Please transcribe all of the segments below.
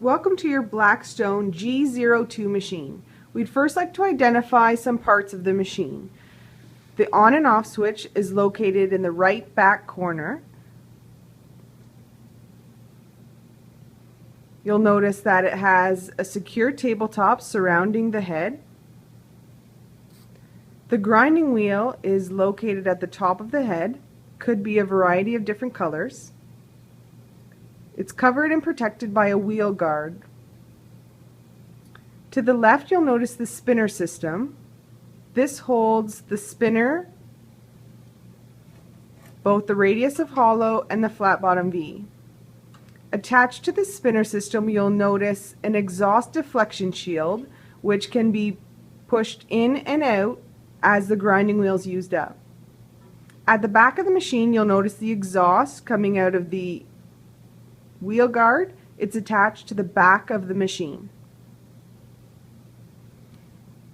Welcome to your Blackstone G02 machine. We'd first like to identify some parts of the machine. The on and off switch is located in the right back corner. You'll notice that it has a secure tabletop surrounding the head. The grinding wheel is located at the top of the head, could be a variety of different colors. It's covered and protected by a wheel guard. To the left, you'll notice the spinner system. This holds the spinner, both the radius of hollow and the flat bottom V. Attached to the spinner system, you'll notice an exhaust deflection shield, which can be pushed in and out as the grinding wheel is used up. At the back of the machine, you'll notice the exhaust coming out of the wheel guard. It's attached to the back of the machine.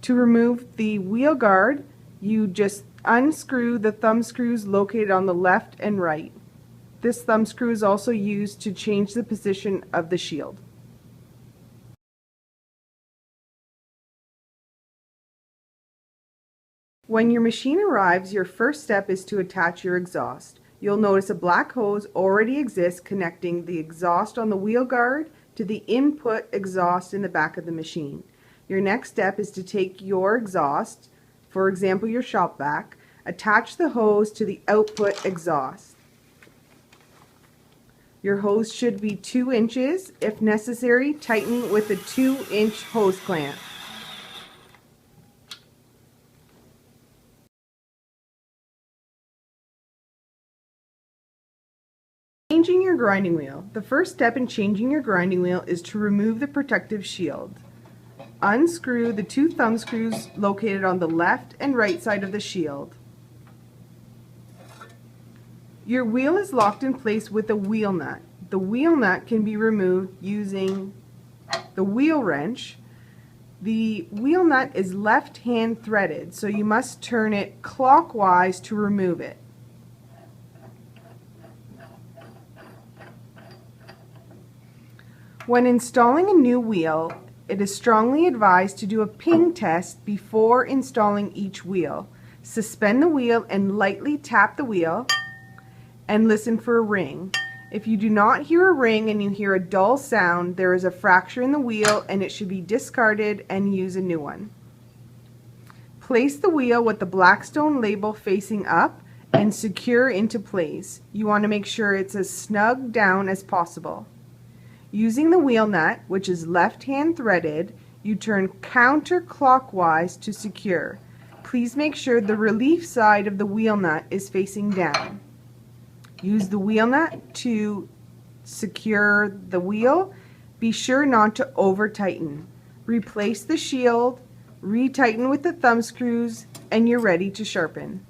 To remove the wheel guard, you just unscrew the thumb screws located on the left and right. This thumb screw is also used to change the position of the shield. When your machine arrives, your first step is to attach your exhaust. You'll notice a black hose already exists connecting the exhaust on the wheel guard to the input exhaust in the back of the machine. Your next step is to take your exhaust, for example your shop vac, attach the hose to the output exhaust. Your hose should be 2 inches. If necessary, tighten with a 2-inch hose clamp. Changing your grinding wheel. The first step in changing your grinding wheel is to remove the protective shield. Unscrew the 2 thumb screws located on the left and right side of the shield. Your wheel is locked in place with a wheel nut. The wheel nut can be removed using the wheel wrench. The wheel nut is left hand threaded, so you must turn it clockwise to remove it. When installing a new wheel, it is strongly advised to do a ping test before installing each wheel. Suspend the wheel and lightly tap the wheel and listen for a ring. If you do not hear a ring and you hear a dull sound, there is a fracture in the wheel and it should be discarded and use a new one. Place the wheel with the Blackstone label facing up and secure into place. You want to make sure it's as snug down as possible. Using the wheel nut, which is left hand threaded, you turn counterclockwise to secure. Please make sure the relief side of the wheel nut is facing down. Use the wheel nut to secure the wheel. Be sure not to over tighten. Replace the shield, retighten with the thumb screws, and you're ready to sharpen.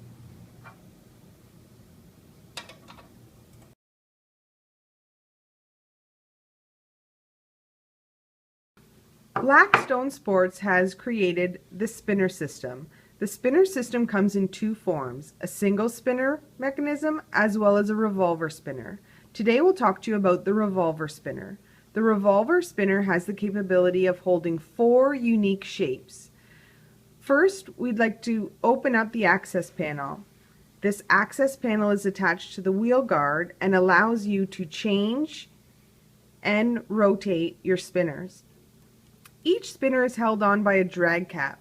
Blackstone Sports has created the spinner system. The spinner system comes in 2 forms, a single spinner mechanism as well as a revolver spinner. Today we'll talk to you about the revolver spinner. The revolver spinner has the capability of holding 4 unique shapes. First, we'd like to open up the access panel. This access panel is attached to the wheel guard and allows you to change and rotate your spinners. Each spinner is held on by a drag cap.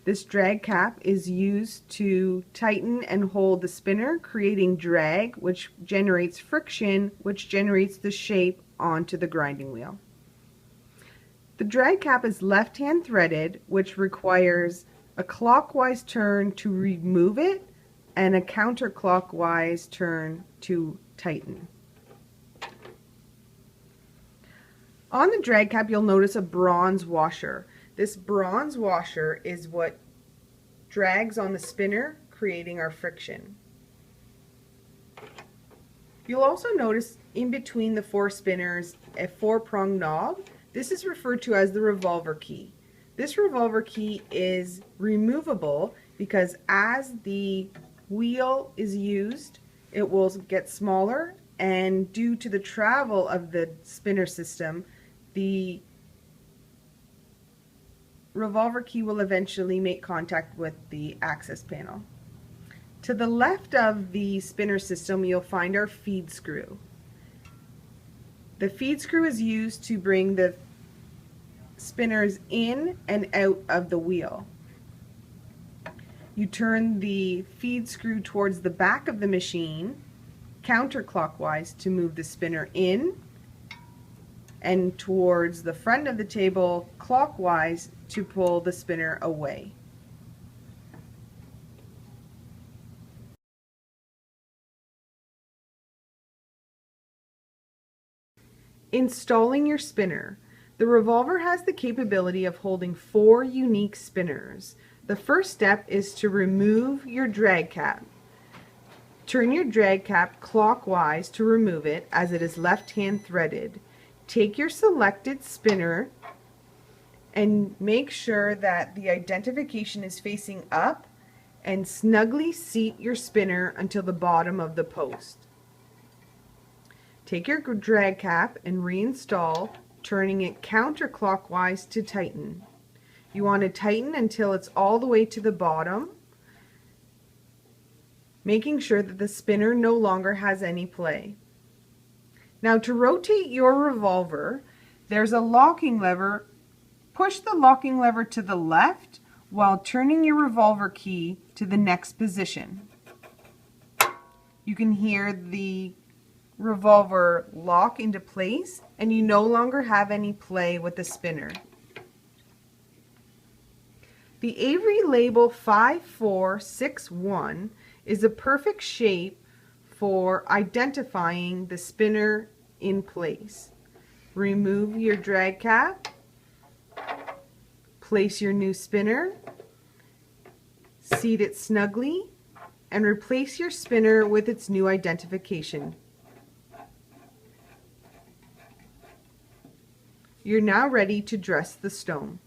This drag cap is used to tighten and hold the spinner, creating drag, which generates friction, which generates the shape onto the grinding wheel. The drag cap is left-hand threaded, which requires a clockwise turn to remove it and a counterclockwise turn to tighten. On the drag cap, you'll notice a bronze washer. This bronze washer is what drags on the spinner, creating our friction. You'll also notice in between the 4 spinners a 4-pronged knob. This is referred to as the revolver key. This revolver key is removable because as the wheel is used, it will get smaller, and due to the travel of the spinner system, the revolver key will eventually make contact with the access panel. To the left of the spinner system, you'll find our feed screw. The feed screw is used to bring the spinners in and out of the wheel. You turn the feed screw towards the back of the machine counterclockwise to move the spinner in, and towards the front of the table clockwise to pull the spinner away. Installing your spinner. The revolver has the capability of holding 4 unique spinners. The first step is to remove your drag cap. Turn your drag cap clockwise to remove it, as it is left-hand threaded. Take your selected spinner and make sure that the identification is facing up, and snugly seat your spinner until the bottom of the post. Take your drag cap and reinstall, turning it counterclockwise to tighten. You want to tighten until it's all the way to the bottom, making sure that the spinner no longer has any play. Now, to rotate your revolver, there's a locking lever. Push the locking lever to the left while turning your revolver key to the next position. You can hear the revolver lock into place, and you no longer have any play with the spinner. The Avery label 5461 is a perfect shape for identifying the spinner in place. Remove your drag cap, place your new spinner, seat it snugly, and replace your spinner with its new identification. You're now ready to dress the stone.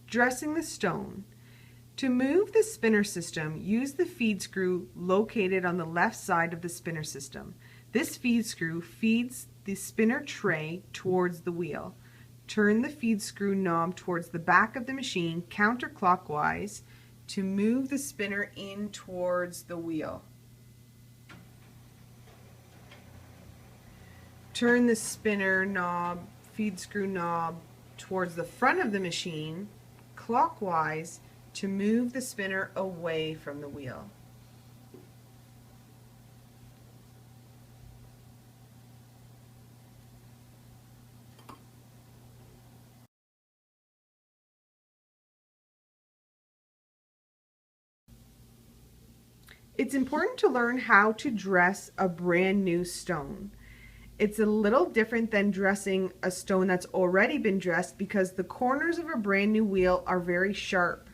Dressing the stone. To move the spinner system, use the feed screw located on the left side of the spinner system. This feed screw feeds the spinner tray towards the wheel. Turn the feed screw knob towards the back of the machine counterclockwise to move the spinner in towards the wheel. Turn the spinner knob, feed screw knob, towards the front of the machine clockwise to move the spinner away from the wheel. It's important to learn how to dress a brand new stone. It's a little different than dressing a stone that's already been dressed, because the corners of a brand new wheel are very sharp.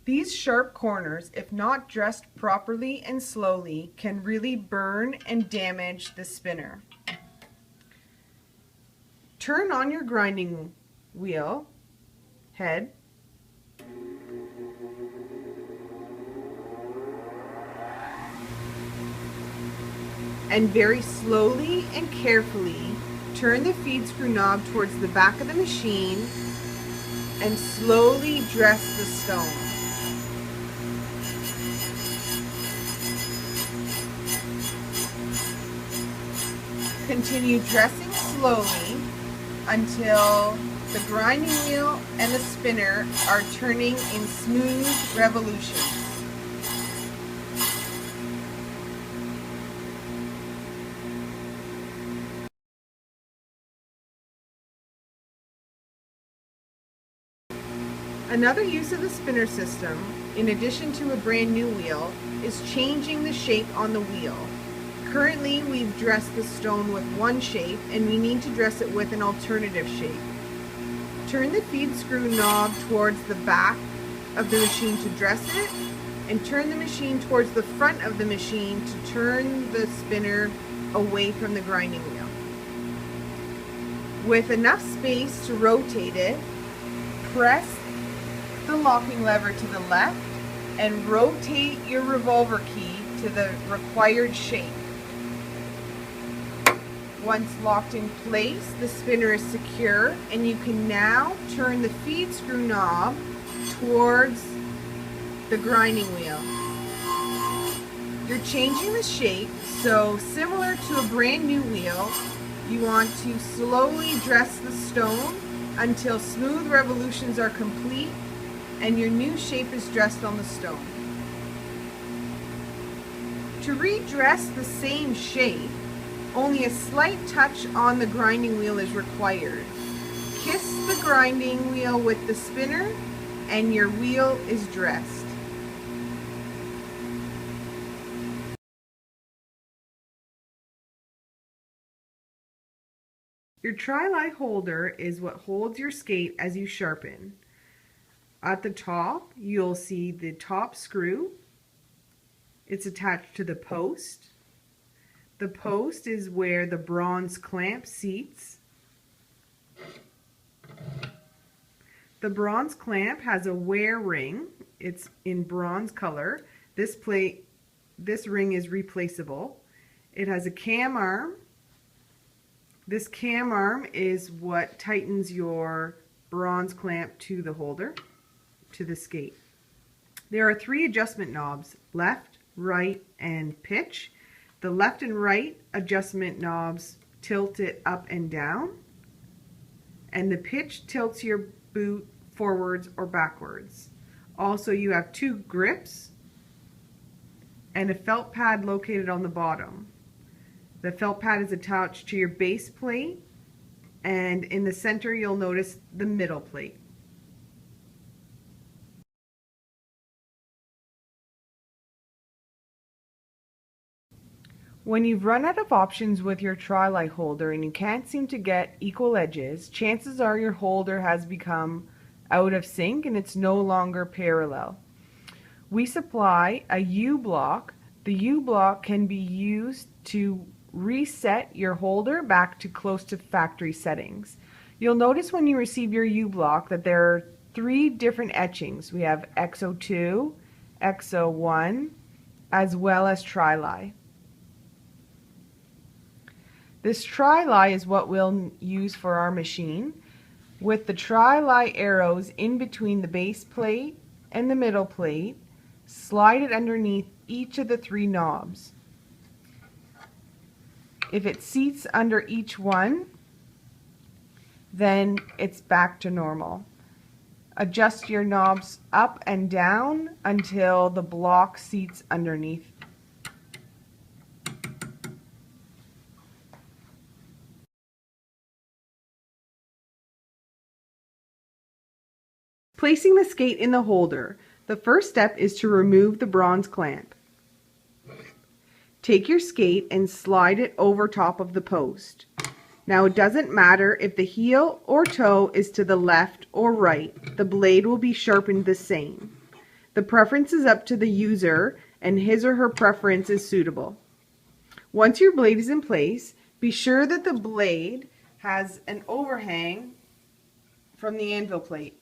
These sharp corners, if not dressed properly and slowly, can really burn and damage the spinner. Turn on your grinding wheel head. And very slowly and carefully turn the feed screw knob towards the back of the machine and slowly dress the stone. Continue dressing slowly until the grinding wheel and the spinner are turning in smooth revolutions. Another use of the spinner system, in addition to a brand new wheel, is changing the shape on the wheel. Currently, we've dressed the stone with one shape, and we need to dress it with an alternative shape. Turn the feed screw knob towards the back of the machine to dress it, and turn the machine towards the front of the machine to turn the spinner away from the grinding wheel. With enough space to rotate it, press the locking lever to the left and rotate your revolver key to the required shape. Once locked in place, the spinner is secure, and you can now turn the feed screw knob towards the grinding wheel. You're changing the shape, so similar to a brand new wheel, you want to slowly dress the stone until smooth revolutions are complete and your new shape is dressed on the stone. To redress the same shape, only a slight touch on the grinding wheel is required. Kiss the grinding wheel with the spinner and your wheel is dressed. Your tri-lie holder is what holds your skate as you sharpen. At the top, you'll see the top screw. It's attached to the post. The post is where the bronze clamp seats. The bronze clamp has a wear ring. It's in bronze color. This ring is replaceable. It has a cam arm. This cam arm is what tightens your bronze clamp to the holder, to the skate. There are 3 adjustment knobs, left, right, and pitch. The left and right adjustment knobs tilt it up and down, and the pitch tilts your boot forwards or backwards. Also, you have 2 grips and a felt pad located on the bottom. The felt pad is attached to your base plate, and in the center you'll notice the middle plate. When you've run out of options with your tri-lie holder and you can't seem to get equal edges, chances are your holder has become out of sync and it's no longer parallel. We supply a U-block. The U-block can be used to reset your holder back to close to factory settings. You'll notice when you receive your U-block that there are 3 different etchings. We have XO2, XO1, as well as tri-lie. This tri-lie is what we'll use for our machine, with the tri-lie arrows in between the base plate and the middle plate. Slide it underneath each of the 3 knobs. If it seats under each one, then it's back to normal. Adjust your knobs up and down until the block seats underneath. Placing the skate in the holder. The first step is to remove the bronze clamp. Take your skate and slide it over top of the post. Now it doesn't matter if the heel or toe is to the left or right, the blade will be sharpened the same. The preference is up to the user and his or her preference is suitable. Once your blade is in place, be sure that the blade has an overhang from the anvil plate.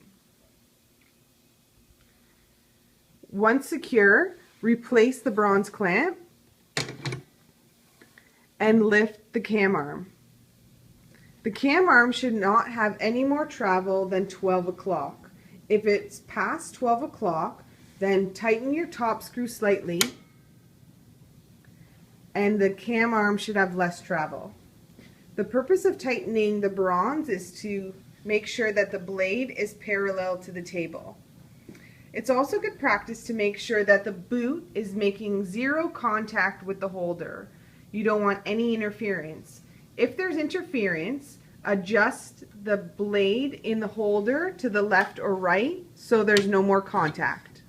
Once secure, replace the bronze clamp and lift the cam arm. The cam arm should not have any more travel than 12 o'clock. If it's past 12 o'clock, then tighten your top screw slightly and the cam arm should have less travel. The purpose of tightening the bronze is to make sure that the blade is parallel to the table. It's also good practice to make sure that the boot is making 0 contact with the holder. You don't want any interference. If there's interference, adjust the blade in the holder to the left or right so there's no more contact.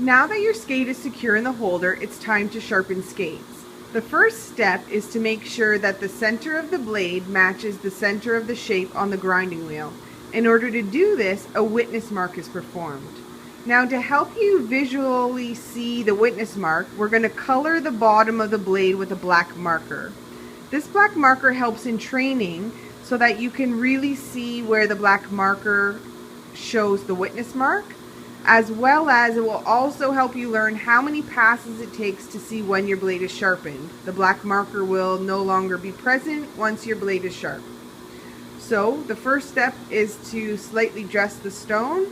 Now that your skate is secure in the holder, it's time to sharpen skates. The first step is to make sure that the center of the blade matches the center of the shape on the grinding wheel. In order to do this, a witness mark is performed. Now, to help you visually see the witness mark, we're going to color the bottom of the blade with a black marker. This black marker helps in training so that you can really see where the black marker shows the witness mark, as well as it will also help you learn how many passes it takes to see when your blade is sharpened. The black marker will no longer be present once your blade is sharp. So the first step is to slightly dress the stone.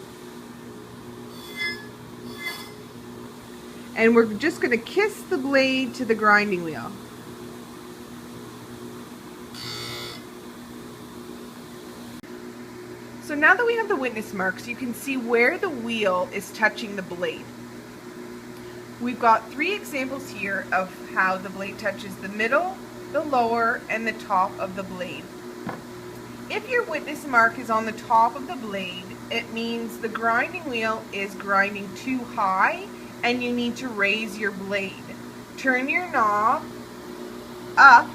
And we're just going to kiss the blade to the grinding wheel. So now that we have the witness marks, you can see where the wheel is touching the blade. We've got 3 examples here of how the blade touches the middle, the lower, and the top of the blade. If your witness mark is on the top of the blade, it means the grinding wheel is grinding too high and you need to raise your blade. Turn your knob up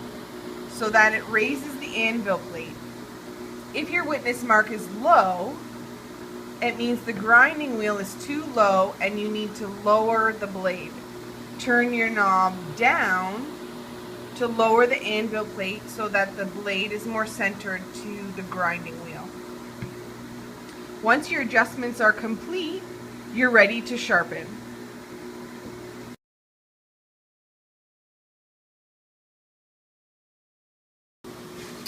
so that it raises the anvil plate. If your witness mark is low, it means the grinding wheel is too low and you need to lower the blade. Turn your knob down to lower the anvil plate so that the blade is more centered to the grinding wheel. Once your adjustments are complete, you're ready to sharpen.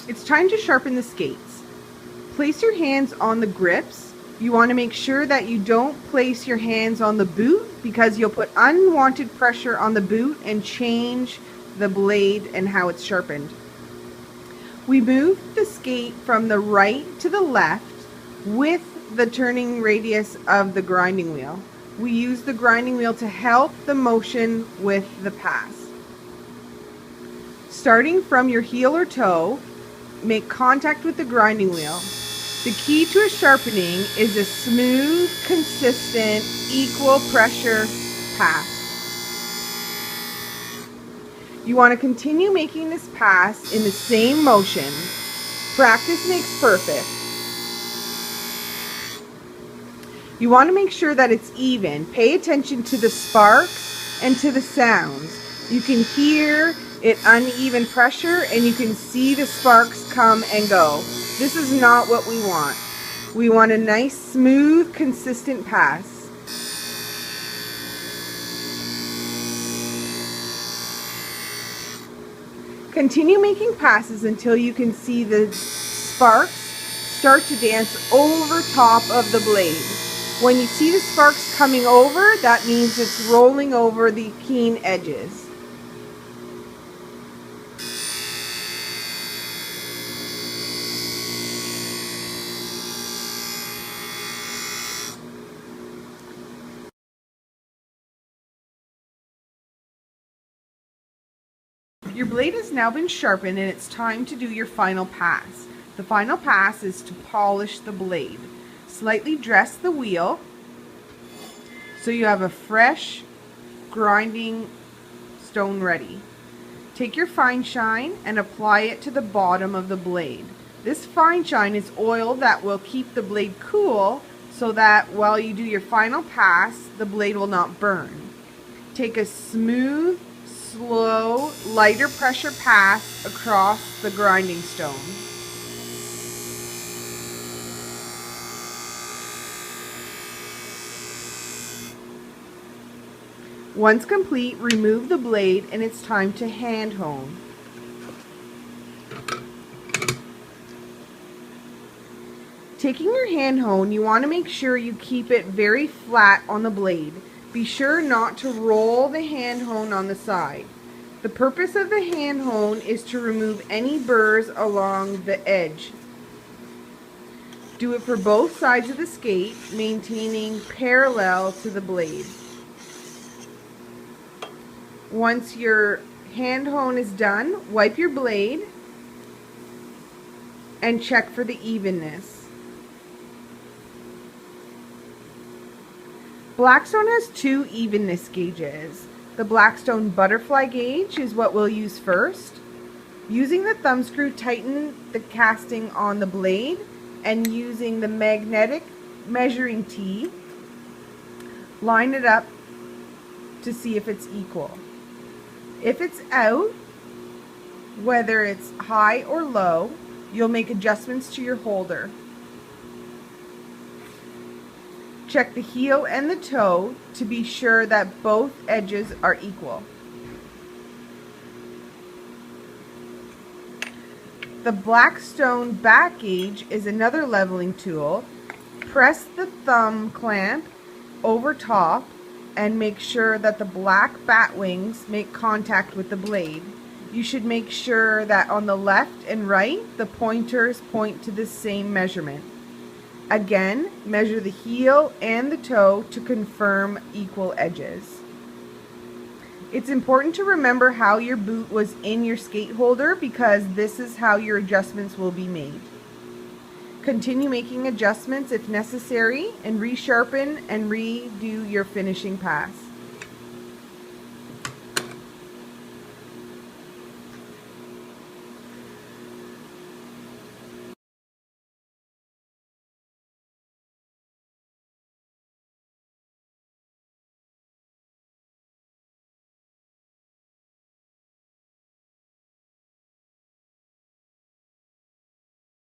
It's time to sharpen the skates. Place your hands on the grips. You want to make sure that you don't place your hands on the boot because you'll put unwanted pressure on the boot and change the blade and how it's sharpened. We move the skate from the right to the left with the turning radius of the grinding wheel. We use the grinding wheel to help the motion with the pass. Starting from your heel or toe, make contact with the grinding wheel. The key to a sharpening is a smooth, consistent, equal pressure pass. You want to continue making this pass in the same motion. Practice makes perfect. You want to make sure that it's even. Pay attention to the sparks and to the sounds. You can hear it uneven pressure and you can see the sparks come and go. This is not what we want. We want a nice, smooth, consistent pass. Continue making passes until you can see the sparks start to dance over top of the blade. When you see the sparks coming over, that means it's rolling over the keen edges. Your blade has now been sharpened and it's time to do your final pass. The final pass is to polish the blade. Slightly dress the wheel so you have a fresh grinding stone ready. Take your fine shine and apply it to the bottom of the blade. This fine shine is oil that will keep the blade cool so that while you do your final pass, the blade will not burn. Take a smooth, slow, lighter pressure pass across the grinding stone. Once complete, remove the blade and it's time to hand hone. Taking your hand hone, you want to make sure you keep it very flat on the blade. Be sure not to roll the hand hone on the side. The purpose of the hand hone is to remove any burrs along the edge. Do it for both sides of the skate, maintaining parallel to the blade. Once your hand hone is done, wipe your blade and check for the evenness. Blackstone has 2 evenness gauges. The Blackstone butterfly gauge is what we'll use first. Using the thumb screw, tighten the casting on the blade, and using the magnetic measuring tee, Line it up to see if it's equal. If it's out, whether it's high or low, you'll make adjustments to your holder. Check the heel and the toe to be sure that both edges are equal. The Blackstone back gauge is another leveling tool. Press the thumb clamp over top and make sure that the black bat wings make contact with the blade. You should make sure that on the left and right, the pointers point to the same measurement. Again, measure the heel and the toe to confirm equal edges. It's important to remember how your boot was in your skate holder because this is how your adjustments will be made. Continue making adjustments if necessary and resharpen and redo your finishing pass.